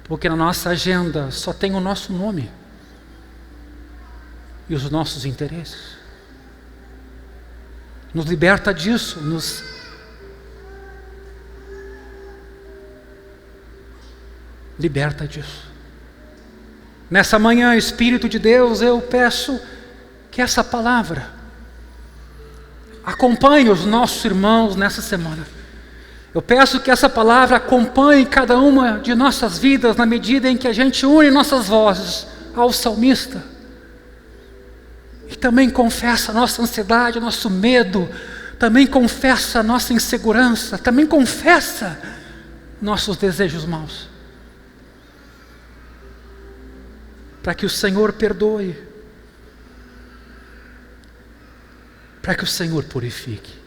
Speaker 1: Porque na nossa agenda só tem o nosso nome e os nossos interesses. Nos liberta disso, nos liberta disso. Nessa manhã, Espírito de Deus, eu peço que essa palavra acompanhe os nossos irmãos nessa semana. Eu peço que essa palavra acompanhe cada uma de nossas vidas na medida em que a gente une nossas vozes ao salmista. E também confessa a nossa ansiedade, o nosso medo, também confessa a nossa insegurança, também confessa nossos desejos maus. Para que o Senhor perdoe, para que o Senhor purifique.